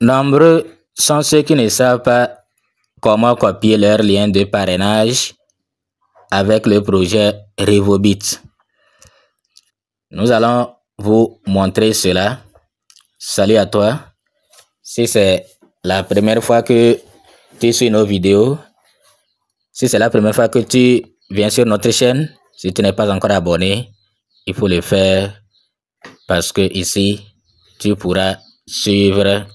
Nombreux sont ceux qui ne savent pas comment copier leur lien de parrainage avec le projet Revobit. Nous allons vous montrer cela. Salut à toi. Si c'est la première fois que tu suis nos vidéos, si c'est la première fois que tu viens sur notre chaîne, si tu n'es pas encore abonné, il faut le faire parce que ici, tu pourras suivre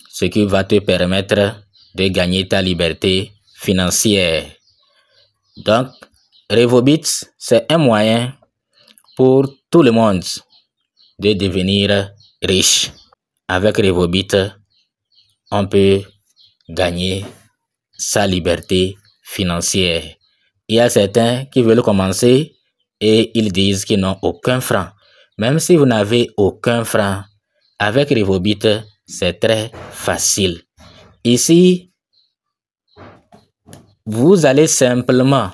ce qui va te permettre de gagner ta liberté financière. Donc, Revobit, c'est un moyen pour tout le monde de devenir riche. Avec Revobit, on peut gagner sa liberté financière. Il y a certains qui veulent commencer et ils disent qu'ils n'ont aucun franc. Même si vous n'avez aucun franc, avec Revobit, c'est très facile. Ici, vous allez simplement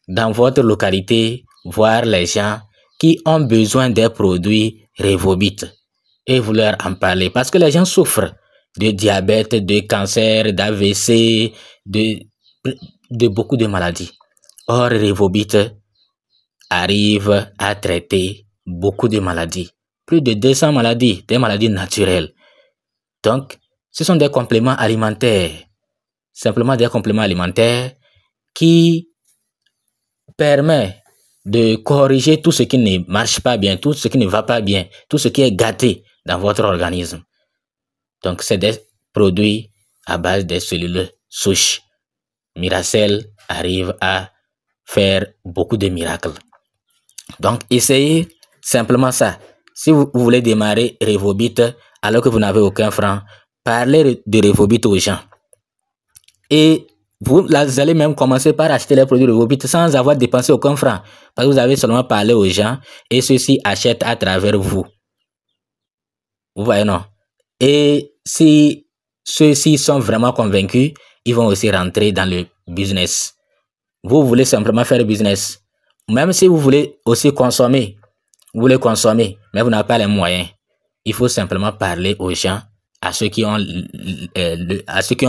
dans votre localité voir les gens qui ont besoin des produits Revobit et vous leur en parlez parce que les gens souffrent de diabète, de cancer, d'AVC, de beaucoup de maladies. Or, Revobit arrive à traiter beaucoup de maladies. Plus de 200 maladies, des maladies naturelles. Donc, ce sont des compléments alimentaires. Simplement des compléments alimentaires qui permettent de corriger tout ce qui ne marche pas bien, tout ce qui ne va pas bien, tout ce qui est gâté dans votre organisme. Donc, c'est des produits à base des cellules souches. Miracell arrive à faire beaucoup de miracles. Donc, essayez simplement ça. Si vous voulez démarrer Revobit alors que vous n'avez aucun franc, parlez de Revobit aux gens. Et vous allez même commencer par acheter les produits Revobit sans avoir dépensé aucun franc. Parce que vous avez seulement parlé aux gens et ceux-ci achètent à travers vous. Vous voyez, non? Et si ceux-ci sont vraiment convaincus, ils vont aussi rentrer dans le business. Vous voulez simplement faire business. Même si vous voulez aussi consommer, vous voulez consommer, mais vous n'avez pas les moyens. Il faut simplement parler aux gens, à ceux qui ont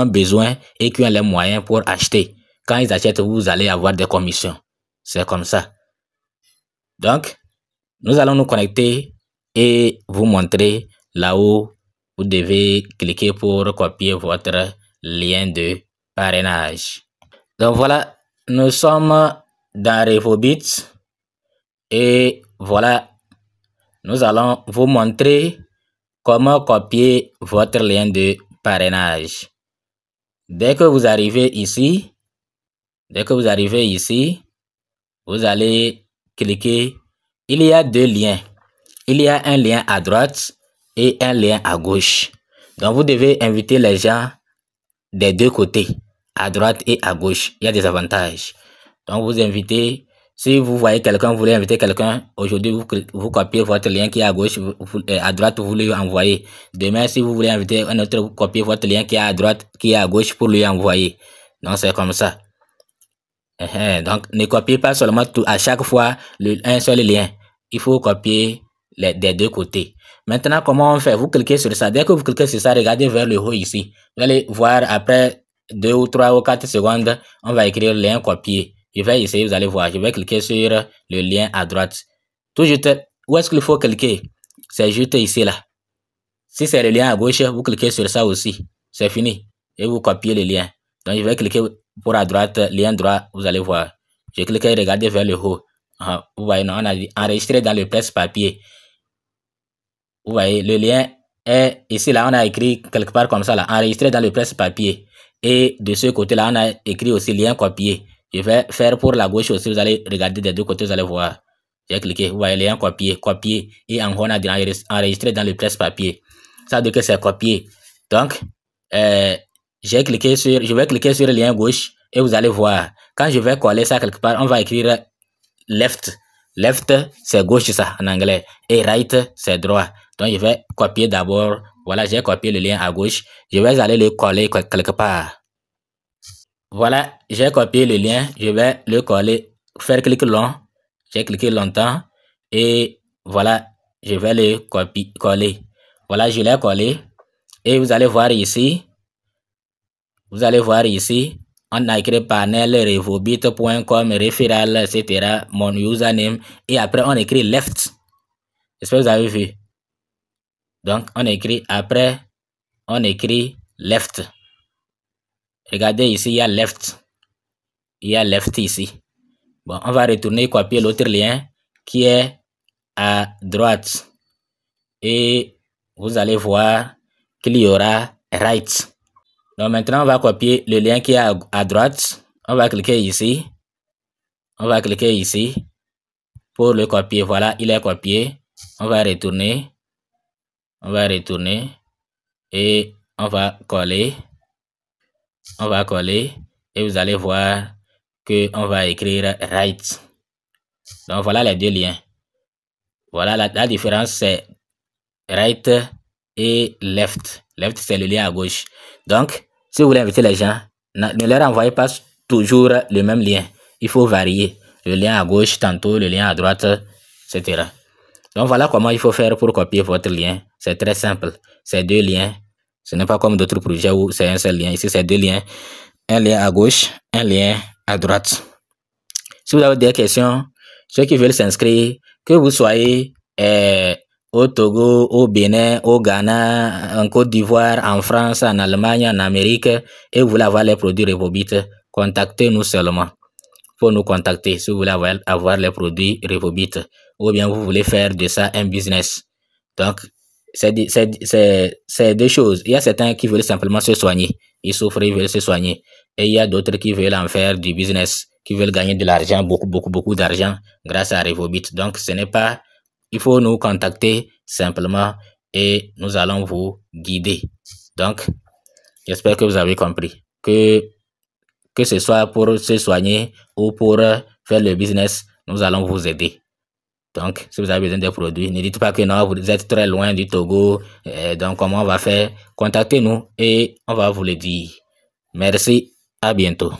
besoin et qui ont les moyens pour acheter. Quand ils achètent, vous allez avoir des commissions. C'est comme ça. Donc, nous allons nous connecter et vous montrer là-haut. Vous devez cliquer pour copier votre lien de parrainage. Donc voilà, nous sommes dans Revobit et voilà, nous allons vous montrer comment copier votre lien de parrainage. Dès que vous arrivez ici, vous allez cliquer. Il y a deux liens. Il y a un lien à droite et un lien à gauche. Donc, vous devez inviter les gens des deux côtés, à droite et à gauche. Il y a des avantages. Donc, vous invitez, si vous voyez quelqu'un, vous voulez inviter quelqu'un, aujourd'hui, vous copiez votre lien qui est à gauche, à droite, vous lui envoyez. Demain, si vous voulez inviter un autre, vous copiez votre lien qui est à droite, qui est à gauche pour lui envoyer. Donc, c'est comme ça. Donc, ne copiez pas seulement tout, à chaque fois un seul lien. Il faut copier des deux côtés. Maintenant, comment on fait? Vous cliquez sur ça. Dès que vous cliquez sur ça, regardez vers le haut ici. Vous allez voir après 2 ou 3 ou 4 secondes, on va écrire lien copier. Je vais essayer, vous allez voir. Je vais cliquer sur le lien à droite. Tout juste, où est-ce qu'il faut cliquer? C'est juste ici, là. Si c'est le lien à gauche, vous cliquez sur ça aussi. C'est fini. Et vous copiez le lien. Donc, je vais cliquer pour à droite, lien droit, vous allez voir. Je clique et regardez vers le haut. Vous voyez, non, on a dit enregistrer dans le presse-papier. Vous voyez, le lien est ici, là, on a écrit quelque part comme ça, là, enregistrer dans le presse-papier. Et de ce côté-là, on a écrit aussi lien copier. Je vais faire pour la gauche aussi, vous allez regarder des deux côtés, vous allez voir. J'ai cliqué, vous voyez, lien copier, copier. Et en haut, on a dit enregistrer dans le presse-papier. Ça veut dire que c'est copier. Donc, je vais cliquer sur le lien gauche et vous allez voir. Quand je vais coller ça quelque part, on va écrire left. Left, c'est gauche, ça, en anglais. Et right, c'est droit. Donc, je vais copier d'abord. Voilà, j'ai copié le lien à gauche. Je vais aller le coller quelque part. Voilà, j'ai copié le lien. Je vais le coller, faire clic long. J'ai cliqué longtemps. Et voilà, je vais le coller. Voilà, je l'ai collé. Et vous allez voir ici, on a écrit panel, revobit.com, referral, etc. Mon username. Et après, on écrit left. J'espère que vous avez vu. Donc, on écrit après, on écrit left. Regardez ici, il y a left. Il y a left ici. Bon, on va retourner copier l'autre lien qui est à droite. Et vous allez voir qu'il y aura right. Donc maintenant, on va copier le lien qui est à droite. On va cliquer ici. On va cliquer ici pour le copier. Voilà, il est copié. On va retourner. On va retourner. Et on va coller. On va coller. Et vous allez voir qu'on va écrire right. Donc voilà les deux liens. Voilà la différence, c'est right et left. Left, c'est le lien à gauche. Donc, si vous voulez inviter les gens, ne leur envoyez pas toujours le même lien. Il faut varier. Le lien à gauche, tantôt le lien à droite, etc. Donc, voilà comment il faut faire pour copier votre lien. C'est très simple. C'est deux liens. Ce n'est pas comme d'autres projets où c'est un seul lien. Ici, c'est deux liens. Un lien à gauche, un lien à droite. Si vous avez des questions, ceux qui veulent s'inscrire, que vous soyez au Togo, au Bénin, au Ghana, en Côte d'Ivoire, en France, en Allemagne, en Amérique, et vous voulez avoir les produits Revobit, contactez-nous seulement. Faut nous contacter si vous voulez avoir les produits Revobit, ou bien vous voulez faire de ça un business. Donc, c'est deux choses. Il y a certains qui veulent simplement se soigner. Ils souffrent, ils veulent se soigner. Et il y a d'autres qui veulent en faire du business, qui veulent gagner de l'argent, beaucoup d'argent grâce à Revobit. Donc, ce n'est pas... Il faut nous contacter simplement et nous allons vous guider. Donc, j'espère que vous avez compris. Que ce soit pour se soigner ou pour faire le business, nous allons vous aider. Donc, si vous avez besoin des produits, ne dites pas que non, vous êtes très loin du Togo. Donc, comment on va faire? Contactez-nous et on va vous le dire. Merci, à bientôt.